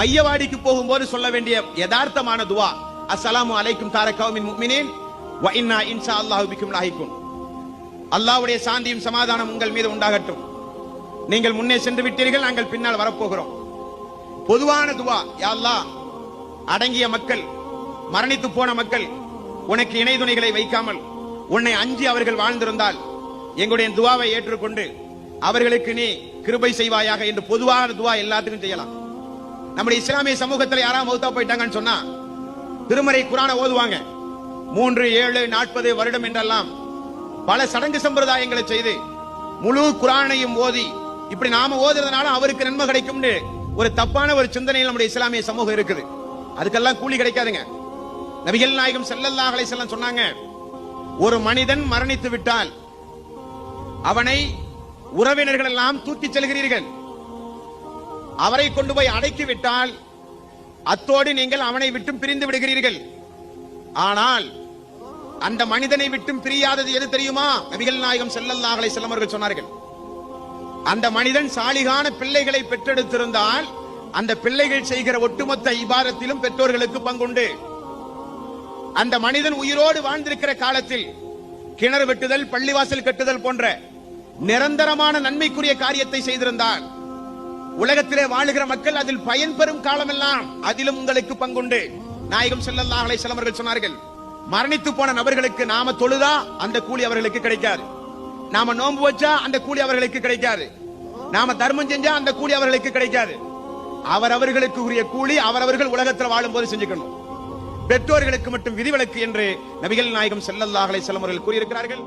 மையவாடிக்கு போகும்போது சொல்ல வேண்டிய யதார்த்தமான துவா, அஸ்ஸலாமு அலைக்கும் தார கௌமின் முஃமினீன் வ இன்னா இன்ஷா அல்லாஹு பிக்கும் லாஹிகூன். அல்லாஹ்வுடைய சாந்தியும் சமாதானம் உங்கள் மீது உண்டாகட்டும். நீங்கள் முன்னே சென்று விட்டீர்கள், நாங்கள் பின்னால் வரப்போகிறோம். பொதுவான துவா, யா அல்லாஹ், அடங்கிய மக்கள், மரணித்து போன மக்கள், உனக்கு இணை துணைகளை வைக்காமல் உன்னை அஞ்சி அவர்கள் வாழ்ந்திருந்தால் எங்களுடைய துவாவை ஏற்றுக்கொண்டு அவர்களுக்கு நீ கிருபை செய்வாயாக என்று பொதுவான துவா எல்லாத்துக்கும் செய்யலாம். நம்முடைய இஸ்லாமிய சமூகத்தில் யாராவது மௌத்தா போயிட்டாங்கன்னு சொன்னா திருமறை குர்ஆனை ஓதுவாங்க. 3, 7, 40 வருடம் என்றெல்லாம் பல சடங்கு சம்பிரதாயங்களை செய்து முழு குர்ஆனையும் ஓதி இப்படி நாம ஓதுறதுனால அவருக்கு நன்மை கிடைக்கும்னு ஒரு தப்பான ஒரு சிந்தனையில் நம்முடைய இஸ்லாமிய சமூகம் இருக்குது. அதுக்கெல்லாம் கூலி கிடைக்காதுங்க. நபிகள் நாயகம் ஸல்லல்லாஹு அலைஹி வஸல்லம் சொன்னாங்க, ஒரு மனிதன் மரணித்து விட்டால் அவனை உறவினர்கள் எல்லாம் தூக்கிச் செல்கிறீர்கள். அவரை கொண்டு போய் அடக்கி விட்டால் அத்தோடு நீங்கள் அவனை விட்டும் பிரிந்து விடுகிறீர்கள். ஆனால் அந்த மனிதனை விட்டும் பிரியாதது எது தெரியுமா? நபிகள் நாயகம் ஸல்லல்லாஹு அலைஹி வஸல்லம் அவர்கள் சொன்னார்கள், அந்த மனிதன் சாலிகான பிள்ளைகளை பெற்றெடுத்திருந்தால் அந்த பிள்ளைகள் செய்கிற ஒட்டுமொத்த இபாதத்திலும் பெற்றோர்களுக்கு பங்குண்டு. அந்த மனிதன் உயிரோடு வாழ்ந்திருக்கிற காலத்தில் கிணறு வெட்டுதல், பள்ளிவாசல் கட்டுதல் போன்ற நிரந்தரமான நன்மைக்குரிய காரியத்தை செய்திருந்தால் உலகத்திலே வாழுகிற மக்கள் அதில் பயன்பெறும் காலமெல்லாம் அதிலும் உங்களுக்கு பங்குண்டு. நாயகம் ஸல்லல்லாஹு அலைஹி வஸல்லம் அவர்கள் சொன்னார்கள், மரணித்து போன நபர்களுக்கு நாம தொழுதா அந்த கூலி அவர்களுக்கு கிடைக்காது, நாம நோன்பு வச்சா அந்த கூலி அவர்களுக்கு கிடைக்காது, நாம தர்மம் செஞ்சா அந்த கூலி அவர்களுக்கு கிடைக்காது. அவரவர்களுக்கு உரிய கூலி அவரவர்கள் உலகத்தில் வாழும் போது செஞ்சுக்கணும். பெற்றோர்களுக்கு மட்டும் விதிவிலக்கு என்று நபிகள் நாயகம் ஸல்லல்லாஹு அலைஹி வஸல்லம் அவர்கள் கூறியிருக்கிறார்கள்.